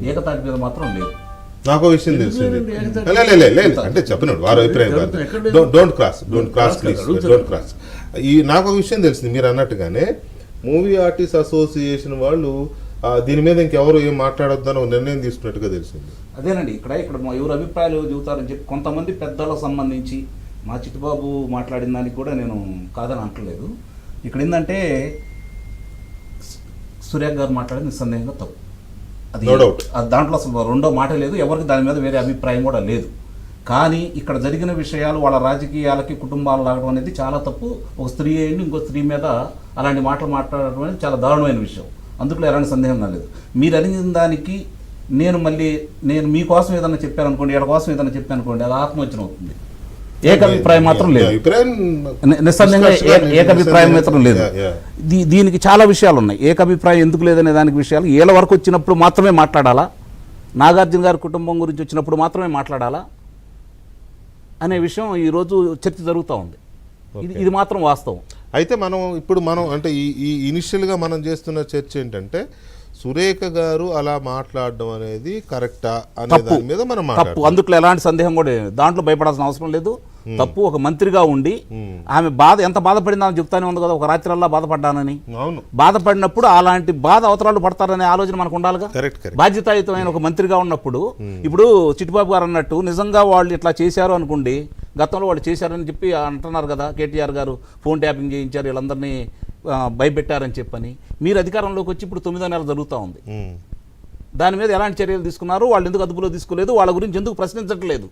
ఏకతాటి మీద మాత్రం లేదు. నాకు విషయం తెలిసింది అంటే చెప్పినాడు వారి అభిప్రాయం కాదు. Don't cross please. నాకు ఒక విషయం తెలిసింది మీరు అన్నట్టుగానే మూవీ ఆర్టిస్ట్ అసోసియేషన్ వాళ్ళు దీని మీద ఇంకెవరు ఏం మాట్లాడొద్దని ఒక నిర్ణయం తీసుకున్నట్టుగా తెలిసింది. అదేనండి ఇక్కడ ఎవరు అభిప్రాయాలు చెబుతారని చెప్పి కొంతమంది పెద్దలకు సంబంధించి మా చిట్టుబాబు మాట్లాడిన దానికి కూడా నేను కాదని అంటలేదు. ఇక్కడ ఏంటంటే సురేఖ గారు మాట్లాడింది నిస్సందేహంగా తప్పు, అది దాంట్లో అసలు రెండో మాట లేదు, ఎవరికి దాని మీద వేరే అభిప్రాయం కూడా లేదు. కానీ ఇక్కడ జరిగిన విషయాలు వాళ్ళ రాజకీయాలకి కుటుంబాలు లాగడం అనేది చాలా తప్పు. ఒక స్త్రీ అయ్యింది ఇంకో స్త్రీ మీద అలాంటి మాటలు మాట్లాడడం అనేది చాలా దారుణమైన విషయం, అందులో ఎలాంటి సందేహం లేదు. మీరు అడిగిన దానికి నేను మీకోసం ఏదైనా చెప్పాను అనుకోండి, వీళ్ళ కోసం ఏదైనా చెప్పాను అనుకోండి, అది ఆత్మహత్యం అవుతుంది. ఏకాభిప్రాయం మాత్రం లేదు, నిస్సందేహంగా ఏకాభిప్రాయం మాత్రం లేదు. దీనికి చాలా విషయాలు ఉన్నాయి. ఏకాభిప్రాయం ఎందుకు లేదనే దానికి విషయాలు వీళ్ళ వరకు వచ్చినప్పుడు మాత్రమే మాట్లాడాలా, నాగార్జున గారి కుటుంబం గురించి వచ్చినప్పుడు మాత్రమే మాట్లాడాలా అనే విషయం ఈరోజు చర్చ జరుగుతూ ఉంది. ఇది మాత్రం వాస్తవం. అయితే మనం అంటే ఈ ఇనిషియల్గా మనం చేస్తున్న చర్చ ఏంటంటే సురేఖ గారు అలా మాట్లాడడం అనేది కరెక్టా అనే దాని మీద మనం తప్పు, అందుట్లో ఎలాంటి సందేహం కూడా దాంట్లో భయపడాల్సిన అవసరం లేదు. తప్పు. ఒక మంత్రిగా ఉండి ఆమె ఎంత బాధపడిందని చెప్తానే ఉంది కదా, ఒక రాత్రల్లా బాధపడ్డానని. బాధపడినప్పుడు అలాంటి బాధ అవతరాలు పడతారనే ఆలోచన మనకు ఉండాలిగా. బాధ్యతాయుతమైన ఒక మంత్రిగా ఉన్నప్పుడు ఇప్పుడు చిట్టుబాబు గారు అన్నట్టు నిజంగా వాళ్ళు ఇట్లా చేశారు అనుకోండి, గతంలో వాళ్ళు చేశారని చెప్పి అంటున్నారు కదా, కేటీఆర్ గారు ఫోన్ ట్యాపింగ్ చేయించారు, వీళ్ళందరినీ భయపెట్టారని చెప్పని. మీరు అధికారంలోకి వచ్చి ఇప్పుడు 9వ నెల జరుగుతూ ఉంది. దాని మీద ఎలాంటి చర్యలు తీసుకున్నారు, వాళ్ళు ఎందుకు అదుపులో తీసుకోలేదు, వాళ్ళ గురించి ఎందుకు ప్రశ్నించట్లేదు?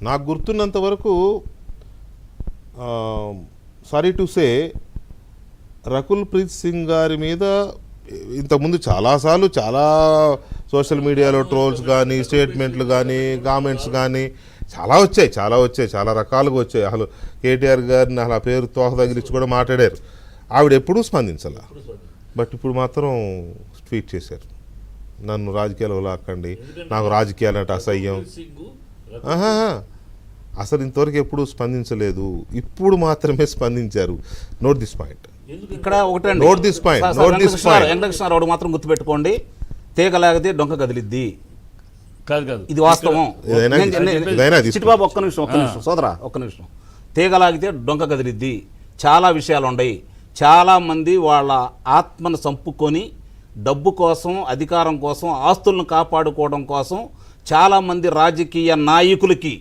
నాకు గుర్తున్నంత వరకు sorry to say Rakul Preet Singh గారి మీద ఇంతకుముందు చాలాసార్లు చాలా సోషల్ మీడియాలో ట్రోల్స్ కానీ స్టేట్మెంట్లు కానీ కామెంట్స్ కానీ చాలా వచ్చాయి, చాలా రకాలుగా వచ్చాయి. అసలు కేటీఆర్ గారిని అలా పేరు తోక తగిలించి కూడా మాట్లాడారు. ఆవిడ ఎప్పుడూ స్పందించాల. బట్ ఇప్పుడు మాత్రం ట్వీట్ చేశారు, నన్ను రాజకీయాలు లాక్కండి, నాకు రాజకీయాలు అంటే అసహ్యం. అసలు ఇంతవరకు ఎప్పుడు స్పందించలేదు, ఇప్పుడు మాత్రమే స్పందించారు. Note this point. ఇక్కడ వెంకటకృష్ణారావు మాత్రం గుర్తుపెట్టుకోండి, తీగలాగితే డొంక కదిలిద్ది. ఇది వాస్తవం. చిట్టుబాబు ఒక్క నిమిషం సోదరా, ఒక్క నిమిషం. తీగలాగితే డొంక కదిలిద్ది. చాలా విషయాలు ఉన్నాయి. చాలామంది వాళ్ళ ఆత్మను చంపుకొని డబ్బు కోసం, అధికారం కోసం, ఆస్తులను కాపాడుకోవడం కోసం చాలామంది రాజకీయ నాయకులకి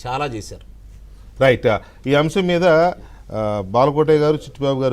చాలా చేశారు. రైట్. ఈ అంశం మీద బాలకోటయ్య గారు, చిట్టుబాబు గారు